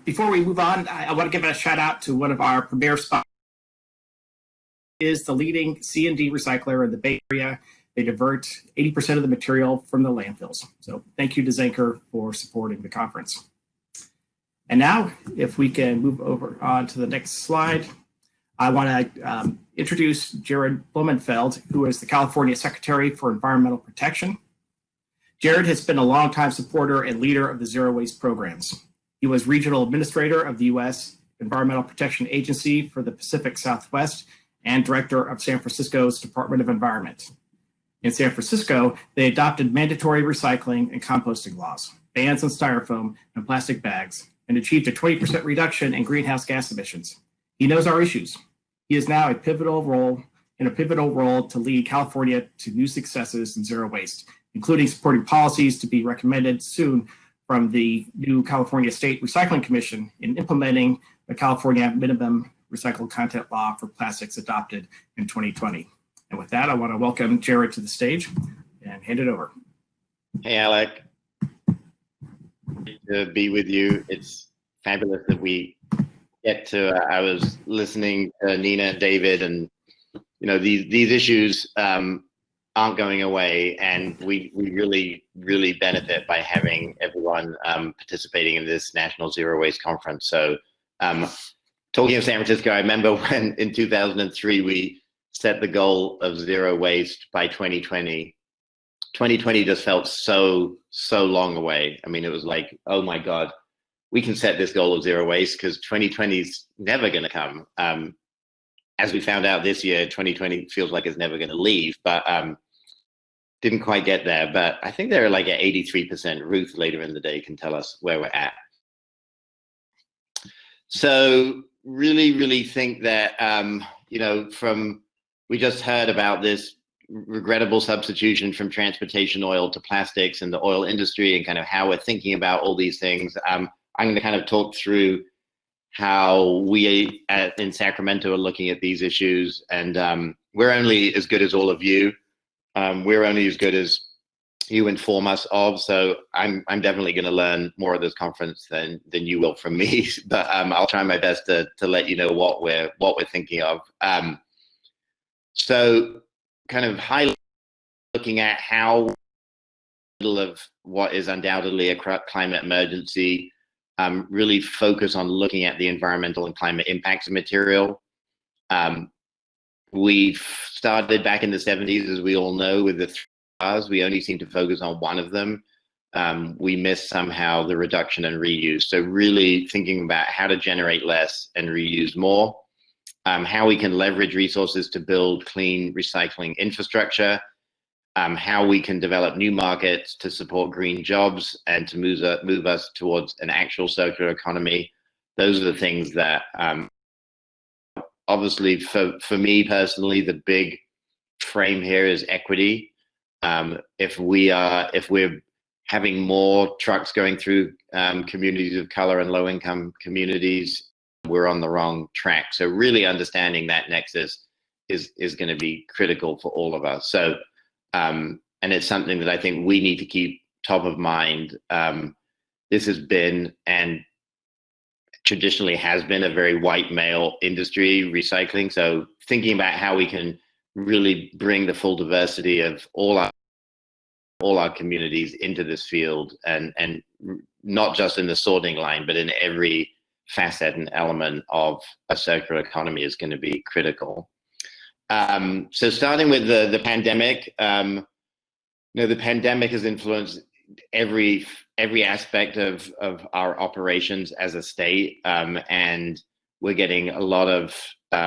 Before we move on, I want to give a shout out to one of our premier sponsors. Is the leading C&D recycler in the Bay Area. They divert 80% of the material from the landfills. So thank you to Zenker for supporting the conference. And now, if we can move over on to the next slide, I want to introduce Jared Blumenfeld, who is the California Secretary for Environmental Protection. Jared has been a longtime supporter and leader of the zero waste programs. He was regional administrator of the U.S. Environmental Protection Agency for the Pacific Southwest and director of San Francisco's Department of Environment. In San Francisco, they adopted mandatory recycling and composting laws, bans on styrofoam and plastic bags, and achieved a 20% reduction in greenhouse gas emissions. He knows our issues. He is now in a pivotal role to lead California to new successes in zero waste, including supporting policies to be recommended soon from the new California State Recycling Commission in implementing the California Minimum Recycled Content Law for plastics adopted in 2020. And with that, I want to welcome Jared to the stage and hand it over. Hey, Alec. Great to be with you. It's fabulous that we get to, I was listening to Nina and David, and these issues aren't going away, and we really benefit by having everyone participating in this National Zero Waste Conference. So talking of San Francisco, I remember when in 2003 we set the goal of zero waste by 2020. 2020 just felt so long away. I mean, it was like, oh my God, we can set this goal of zero waste because 2020 is never going to come. As we found out this year, 2020 feels like it's never going to leave, but didn't quite get there. But I think they're like at 83%. Ruth later in the day can tell us where we're at. So really think that, we just heard about this regrettable substitution from transportation oil to plastics and the oil industry and kind of how we're thinking about all these things. I'm going to kind of talk through how we in Sacramento are looking at these issues, and we're only as good as all of you. We're only as good as you inform us of. So I'm definitely going to learn more of this conference than you will from me. But I'll try my best to let you know what we're thinking of. So kind of looking at how middle of what is undoubtedly a climate emergency, really focus on looking at the environmental and climate impacts of material. We've started back in the 70s, as we all know, with the 3 Rs. We only seem to focus on one of them. We missed somehow the reduction and reuse. So really thinking about how to generate less and reuse more. How we can leverage resources to build clean recycling infrastructure, how we can develop new markets to support green jobs and to move us towards an actual circular economy. Those are the things that, obviously for me personally, the big frame here is equity. If we're having more trucks going through communities of color and low-income communities, we're on the wrong track. So really understanding that nexus is going to be critical for all of us. So, and it's something that I think we need to keep top of mind. This has been, and traditionally has been, a very white male industry, recycling. So thinking about how we can really bring the full diversity of all our communities into this field, and not just in the sorting line, but in every facet and element of a circular economy is going to be critical. So starting with the pandemic, the pandemic has influenced every aspect of our operations as a state, and we're getting a lot of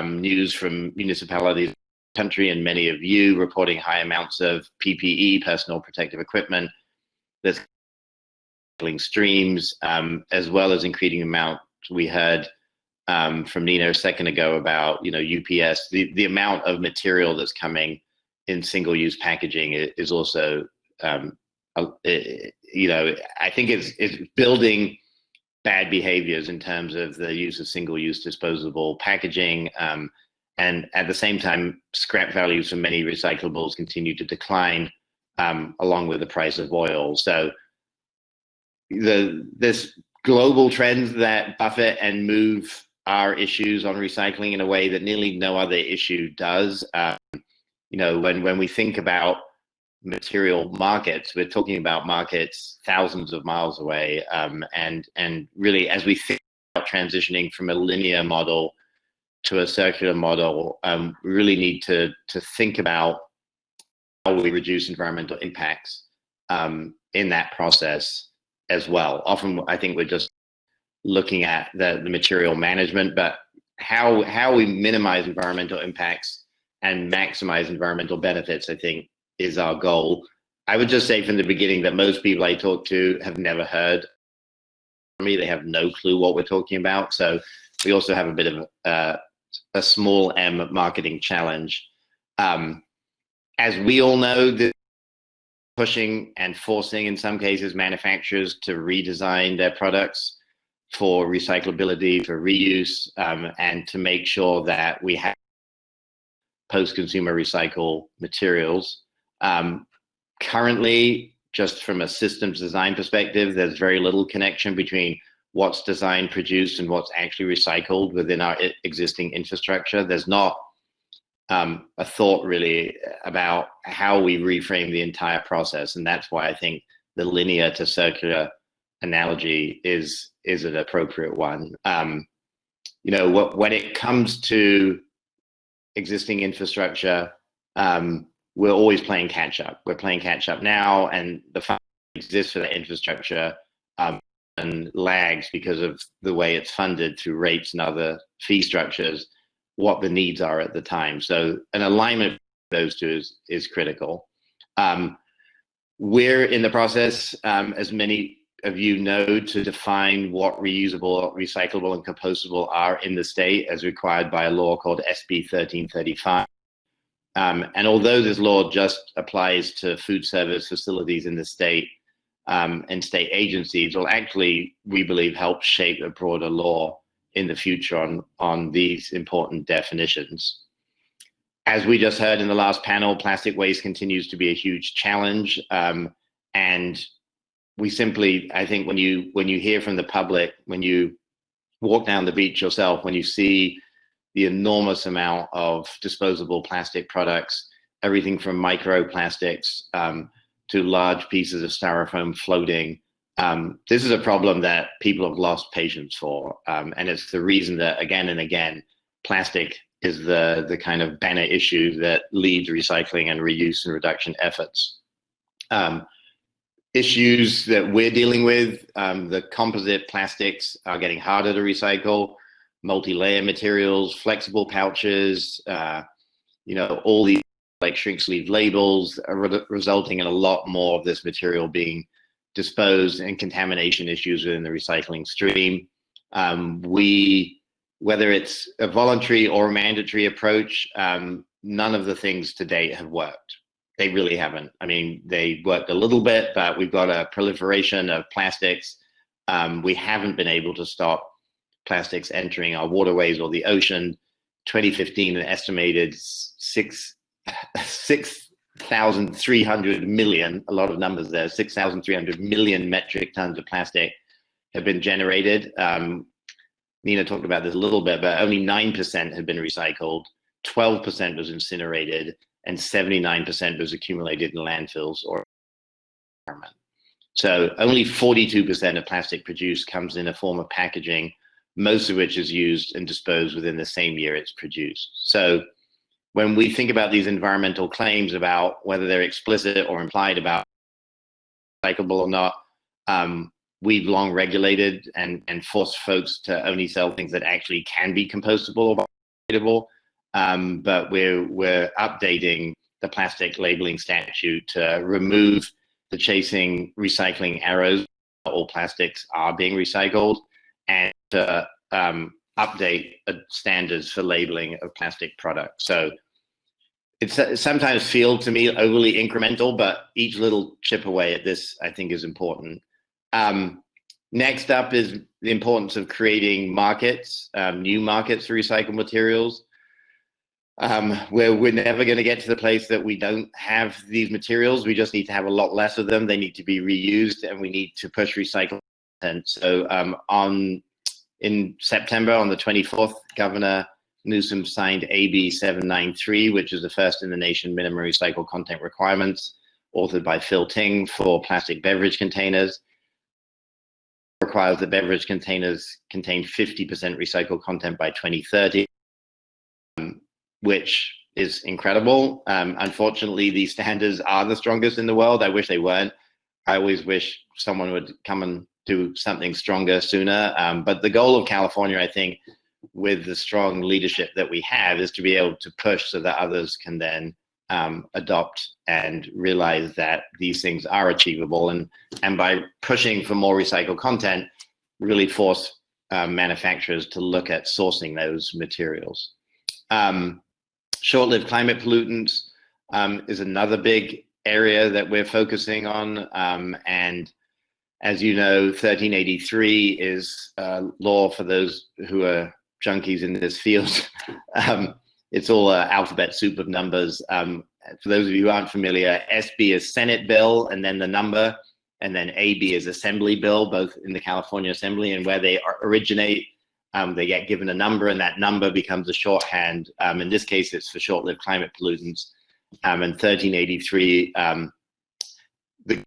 news from municipalities in the country, and many of you reporting high amounts of PPE, personal protective equipment, that's streams, as well as increasing amount. We heard from Nina a second ago about UPS. The amount of material that's coming in single-use packaging is also I think it's building bad behaviors in terms of the use of single-use disposable packaging, and at the same time, scrap values for many recyclables continue to decline, along with the price of oil. So this global trends that buffet and move our issues on recycling in a way that nearly no other issue does. When we think about material markets, we're talking about markets thousands of miles away. And really, as we think about transitioning from a linear model to a circular model, we really need to think about how we reduce environmental impacts in that process as well. Often, I think we're just looking at the material management, but how we minimize environmental impacts and maximize environmental benefits, I think, is our goal. I would just say from the beginning that most people I talk to have never heard of me. They have no clue what we're talking about. So we also have a bit of a small M marketing challenge. As we all know, the pushing and forcing, in some cases, manufacturers to redesign their products for recyclability, for reuse, and to make sure that we have post-consumer recycle materials. Currently, just from a systems design perspective, there's very little connection between what's designed, produced, and what's actually recycled within our existing infrastructure. There's not a thought really about how we reframe the entire process. And that's why I think the linear to circular analogy is an appropriate one. When it comes to existing infrastructure, we're always playing catch up. We're playing catch up now, and the fund exists for that infrastructure and lags because of the way it's funded through rates and other fee structures, what the needs are at the time. So an alignment of those two is critical. We're in the process, as many of you know, to define what reusable, recyclable, and compostable are in the state as required by a law called SB 1335. And although this law just applies to food service facilities in the state and state agencies, will actually, we believe, help shape a broader law in the future on these important definitions. As we just heard in the last panel, plastic waste continues to be a huge challenge. And we simply, I think when you hear from the public, when you walk down the beach yourself, when you see the enormous amount of disposable plastic products, everything from microplastics to large pieces of styrofoam floating, this is a problem that people have lost patience for. And it's the reason that again and again, plastic is the kind of banner issue that leads recycling and reuse and reduction efforts. Issues that we're dealing with, the composite plastics are getting harder to recycle, multi-layer materials, flexible pouches, all these like shrink sleeve labels are resulting in a lot more of this material being disposed and contamination issues within the recycling stream. Whether it's a voluntary or a mandatory approach, none of the things to date have worked. They really haven't. I mean, they worked a little bit, but we've got a proliferation of plastics. We haven't been able to stop plastics entering our waterways or the ocean. 2015, an estimated 6,300 million, a lot of numbers there, 6,300 million metric tons of plastic have been generated. Nina talked about this a little bit, but only 9% had been recycled, 12% was incinerated, and 79% was accumulated in landfills or environment. So only 42% of plastic produced comes in a form of packaging, most of which is used and disposed within the same year it's produced. So when we think about these environmental claims about whether they're explicit or implied about recyclable or not, we've long regulated and forced folks to only sell things that actually can be compostable or biodegradable. But we're updating the plastic labeling statute to remove the chasing recycling arrows. All plastics are being recycled, and to update standards for labeling of plastic products. So it's sometimes feels to me overly incremental, but each little chip away at this, I think, is important. Next up is the importance of creating markets, new markets for recycled materials. Where we're never going to get to the place that we don't have these materials. We just need to have a lot less of them. They need to be reused, and we need to push recycling And so in September, on the 24th, Governor Newsom signed AB 793, which is the first in the nation minimum recycled content requirements, authored by Phil Ting for plastic beverage containers. It requires that beverage containers contain 50% recycled content by 2030, which is incredible. Unfortunately, these standards are the strongest in the world. I wish they weren't. I always wish someone would come and do something stronger sooner. But the goal of California, I think, with the strong leadership that we have, is to be able to push so that others can then adopt and realize that these things are achievable. And by pushing for more recycled content, really force manufacturers to look at sourcing those materials. Short-lived climate pollutants is another big area that we're focusing on. And as you know, 1383 is law for those who are junkies in this field. It's all an alphabet soup of numbers. For those of you who aren't familiar, SB is Senate bill, and then the number, and then AB is Assembly bill, both in the California Assembly, and where they originate, they get given a number, and that number becomes a shorthand. In this case, it's for short-lived climate pollutants. And 1383, the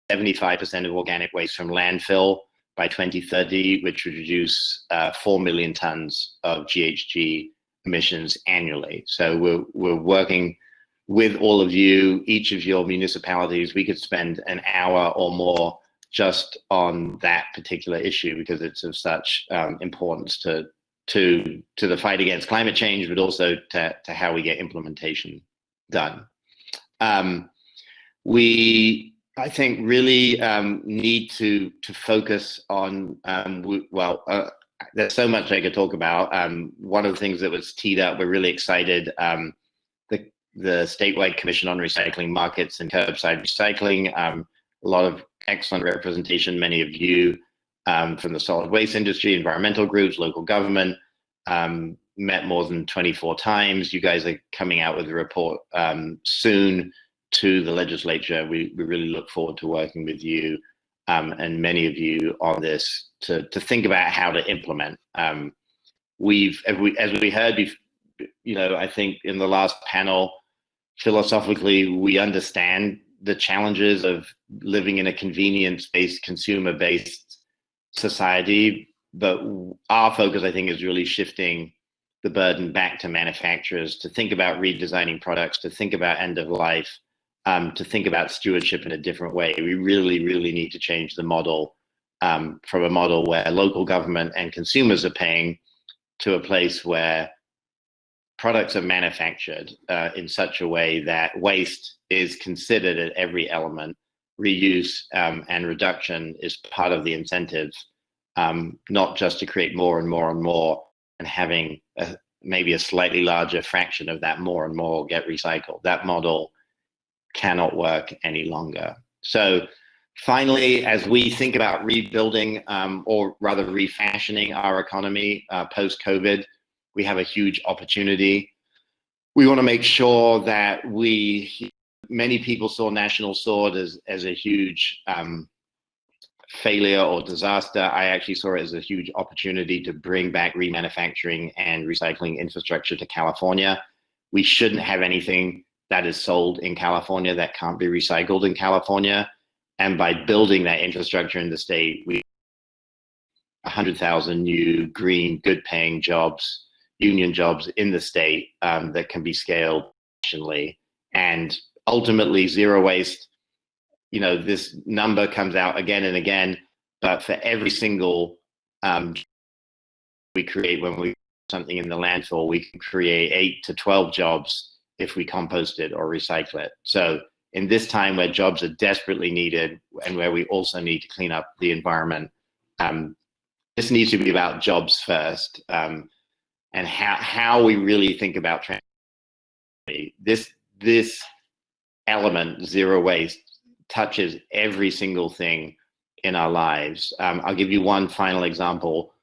75% of organic waste from landfill by 2030, which would reduce 4 million tons of GHG emissions annually. So we're working with all of you, each of your municipalities. We could spend an hour or more just on that particular issue because it's of such importance to the fight against climate change, but also to how we get implementation done. We, I think, really need to focus on, there's so much I could talk about. One of the things that was teed up, we're really excited, the statewide Commission on Recycling Markets and Curbside Recycling, a lot of excellent representation, many of you from the solid waste industry, environmental groups, local government, met more than 24 times. You guys are coming out with a report soon to the legislature. We really look forward to working with you and many of you on this to think about how to implement. As we heard, I think in the last panel, philosophically, we understand the challenges of living in a convenience-based, consumer-based society, but our focus, I think, is really shifting the burden back to manufacturers to think about redesigning products, to think about end of life, to think about stewardship in a different way. We really, really need to change the model from a model where local government and consumers are paying to a place where products are manufactured in such a way that waste is considered at every element. Reuse and reduction is part of the incentives, not just to create more and more and more and having maybe a slightly larger fraction of that more and more get recycled. That model cannot work any longer. So finally, as we think about rebuilding or rather refashioning our economy post-COVID, we have a huge opportunity. We want to make sure that many people saw National Sword as a huge failure or disaster. I actually saw it as a huge opportunity to bring back remanufacturing and recycling infrastructure to California. We shouldn't have anything that is sold in California that can't be recycled in California. And by building that infrastructure in the state, we 100,000 new green, good paying jobs, union jobs in the state that can be scaled nationally. And ultimately zero waste, this number comes out again and again, but for every single we create when we put something in the landfill, we can create 8 to 12 jobs if we compost it or recycle it. So in this time where jobs are desperately needed and where we also need to clean up the environment, this needs to be about jobs first, and how we really think about this element, zero waste, touches every single thing in our lives. I'll give you one final example.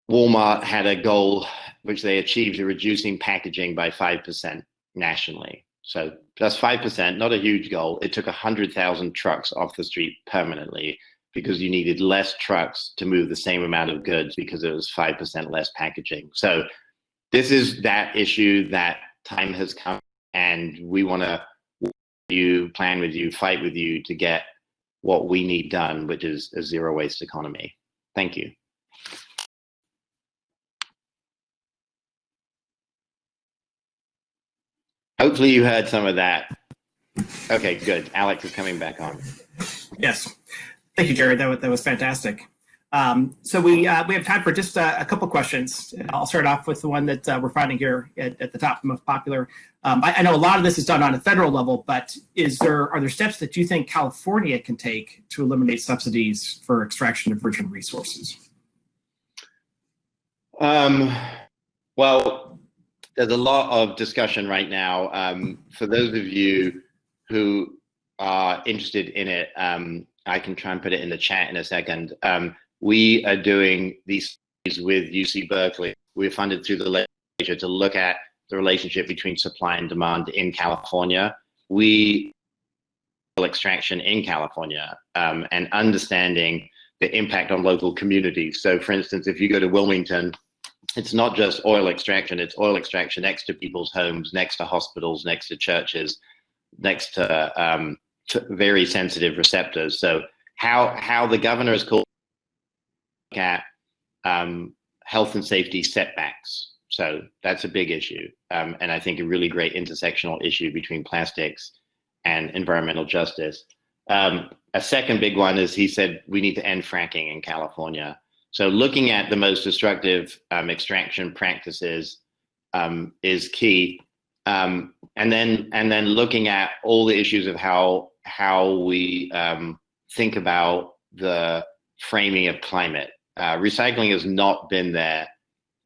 Walmart had a goal which they achieved of reducing packaging by 5% nationally. So that's 5%, not a huge goal. It took 100,000 trucks off the street permanently because you needed less trucks to move the same amount of goods because it was 5% less packaging. So this is that issue. That time has come, and we want to plan with you, fight with you to get what we need done, which is a zero waste economy. Thank you. Hopefully you heard some of that. Okay, good. Alex is coming back on. Yes. Thank you, Jared. That was fantastic. So we have time for just a couple questions. I'll start off with the one that we're finding here at the top, most popular. I know a lot of this is done on a federal level, but are there steps that you think California can take to eliminate subsidies for extraction of virgin resources? Well, there's a lot of discussion right now. For those of you who are interested in it, I can try and put it in the chat in a second. We are doing these with UC Berkeley. We're funded through the legislature to look at the relationship between supply and demand in California. We extraction in California and understanding the impact on local communities. So for instance, if you go to Wilmington, it's not just oil extraction, it's oil extraction next to people's homes, next to hospitals, next to churches, next to very sensitive receptors. So how the governor is called at health and safety setbacks. So that's a big issue. And I think a really great intersectional issue between plastics and environmental justice. A second big one is he said we need to end fracking in California. So looking at the most destructive extraction practices is key. And then looking at all the issues of how we think about the framing of climate. Recycling has not been there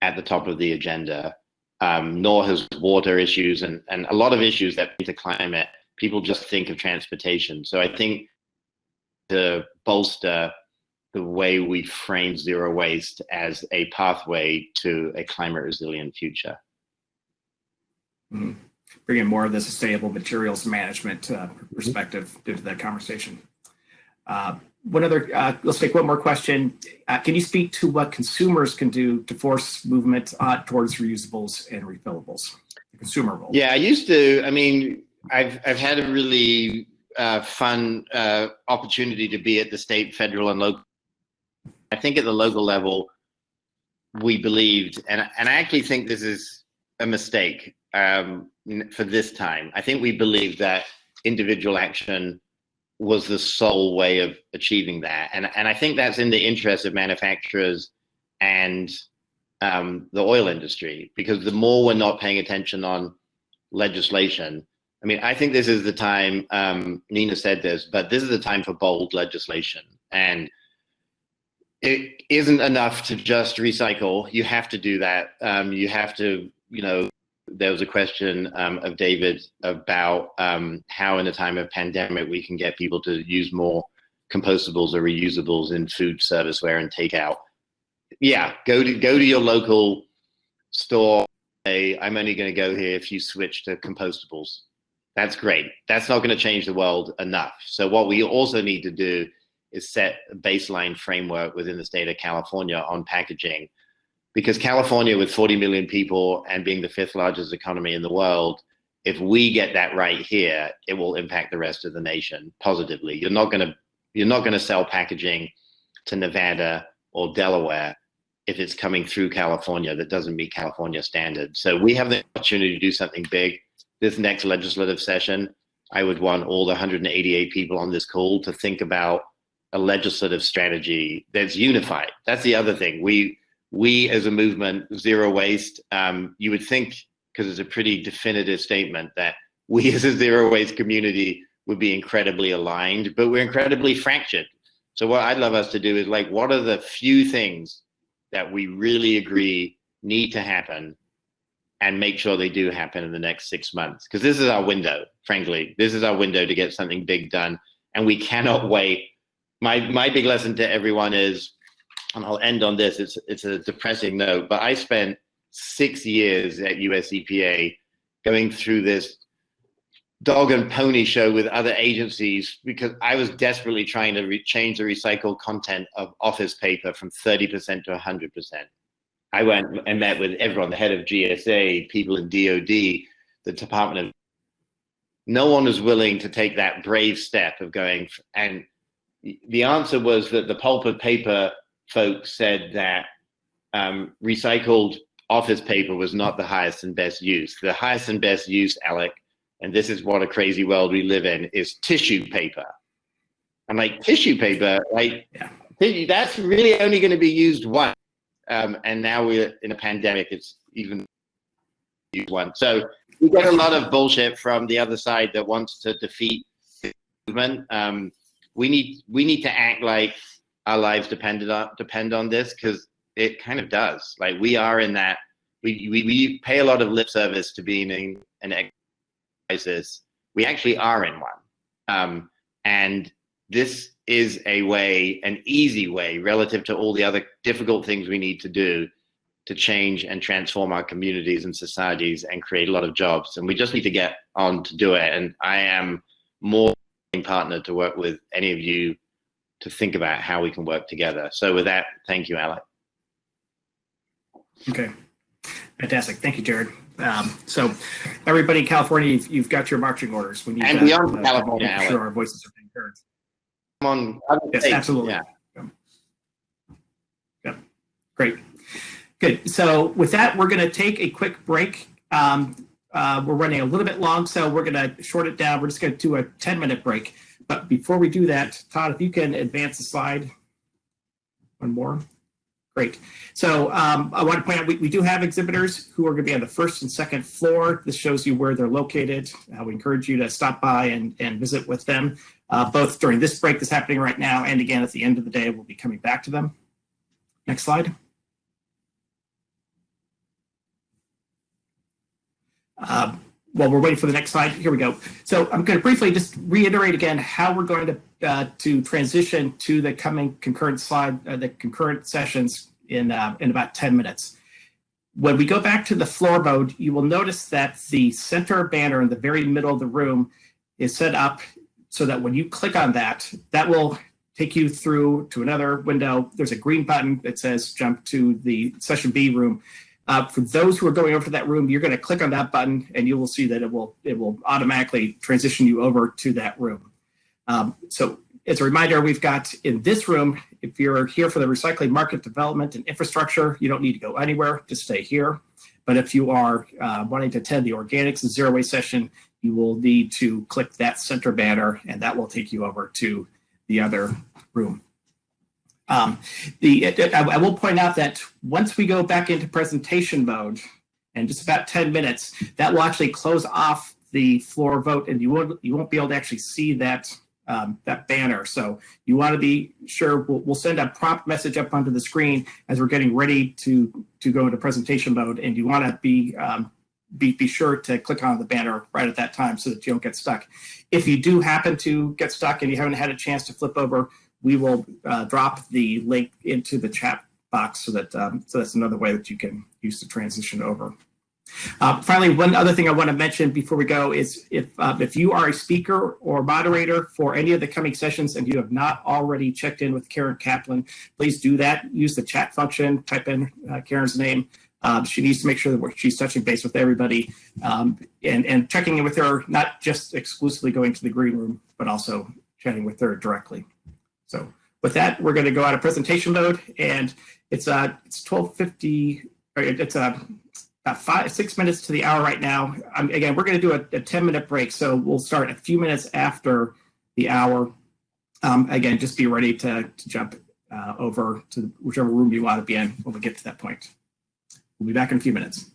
at the top of the agenda, nor has water issues and a lot of issues that lead to climate. People just think of transportation. So I think to bolster the way we frame zero waste as a pathway to a climate resilient future. Mm-hmm. Bring in more of the sustainable materials management perspective into that conversation. Let's take one more question. Can you speak to what consumers can do to force movement towards reusables and refillables? The consumer role. Yeah, I used to. I mean, I've had a really fun opportunity to be at the state, federal, and local. I think at the local level, we believed, and I actually think this is a mistake for this time. I think we believed that individual action was the sole way of achieving that. And I think that's in the interest of manufacturers and the oil industry, because the more we're not paying attention on legislation, I mean, I think this is the time, Nina said this, but this is the time for bold legislation. And it isn't enough to just recycle. You have to do that. You have to, there was a question of David about how in a time of pandemic we can get people to use more compostables or reusables in food, serviceware, and takeout. Yeah, go to your local store. Say, I'm only going to go here if you switch to compostables. That's great. That's not going to change the world enough. So what we also need to do is set a baseline framework within the state of California on packaging. Because California, with 40 million people and being the 5th largest economy in the world, if we get that right here, it will impact the rest of the nation positively. You're not going to sell packaging to Nevada or Delaware if it's coming through California that doesn't meet California standards. So we have the opportunity to do something big. This next legislative session, I would want all the 188 people on this call to think about a legislative strategy that's unified. That's the other thing. We as a movement, zero waste, you would think, because it's a pretty definitive statement, that we as a zero waste community would be incredibly aligned, but we're incredibly fractured. So what I'd love us to do is what are the few things that we really agree need to happen and make sure they do happen in the next 6 months? Because this is our window, frankly. This is our window to get something big done, and we cannot wait. My big lesson to everyone is, and I'll end on this, it's a depressing note, but I spent 6 years at US EPA going through this dog and pony show with other agencies because I was desperately trying to change the recycled content of office paper from 30% to 100%. I went and met with everyone, the head of GSA, people in DOD, the Department of. No one was willing to take that brave step of going. And the answer was that the pulp and paper folks said that recycled office paper was not the highest and best use. The highest and best use, Alec, and this is what a crazy world we live in, is tissue paper. I'm like, tissue paper, like, that's really only going to be used once. And now we're in a pandemic, it's even used once. So we get a lot of bullshit from the other side that wants to defeat the movement. We need to act like our lives depend on this, because it kind of does. Like, we are in that, we pay a lot of lip service to being in an crisis. We actually are in one. And this is a way, an easy way, relative to all the other difficult things we need to do to change and transform our communities and societies and create a lot of jobs. And we just need to get on to do it. And I am more than partner to work with any of you to think about how we can work together. So with that, thank you, Alec. Okay, fantastic. Thank you, Jared. So everybody in California, you've got your marching orders. We need and beyond California, make sure our voices are being heard. Come on. Yes, absolutely. Yeah. Great. Good. So with that, we're going to take a quick break. We're running a little bit long, so we're going to short it down. We're just going to do a 10-minute break. But before we do that, Todd, if you can advance the slide. One more. Great. So I want to point out, we do have exhibitors who are going to be on the first and second floor. This shows you where they're located. We encourage you to stop by and visit with them, both during this break that's happening right now, and again, at the end of the day, we'll be coming back to them. Next slide. While we're waiting for the next slide, here we go. So I'm going to briefly just reiterate again how we're going to transition to the coming concurrent slide, the concurrent sessions in about 10 minutes. When we go back to the floor mode, you will notice that the center banner in the very middle of the room is set up so that when you click on that, that will take you through to another window. There's a green button that says jump to the session B room. For those who are going over to that room, you're going to click on that button and you will see that it will automatically transition you over to that room. So as a reminder, we've got in this room, if you're here for the recycling market development and infrastructure, you don't need to go anywhere, just stay here. But if you are wanting to attend the organics and zero waste session, you will need to click that center banner and that will take you over to the other room. I will point out that once we go back into presentation mode, in just about 10 minutes, that will actually close off the floor vote, and you won't be able to actually see that that banner. So you want to be sure. We'll send a prompt message up onto the screen as we're getting ready to go into presentation mode, and you want to be sure to click on the banner right at that time so that you don't get stuck. If you do happen to get stuck and you haven't had a chance to flip over, we will drop the link into the chat box so that so that's another way that you can use to transition over. Finally, one other thing I want to mention before we go is if you are a speaker or moderator for any of the coming sessions and you have not already checked in with Karen Kaplan, please do that. Use the chat function, type in Karen's name. She needs to make sure that she's touching base with everybody and checking in with her, not just exclusively going to the green room, but also chatting with her directly. So with that, we're going to go out of presentation mode, and it's 12:50. It's about 6 minutes to the hour right now. Again, we're going to do a 10-minute break, so we'll start a few minutes after the hour. Again, just be ready to jump over to whichever room you want to be in when we get to that point. We'll be back in a few minutes.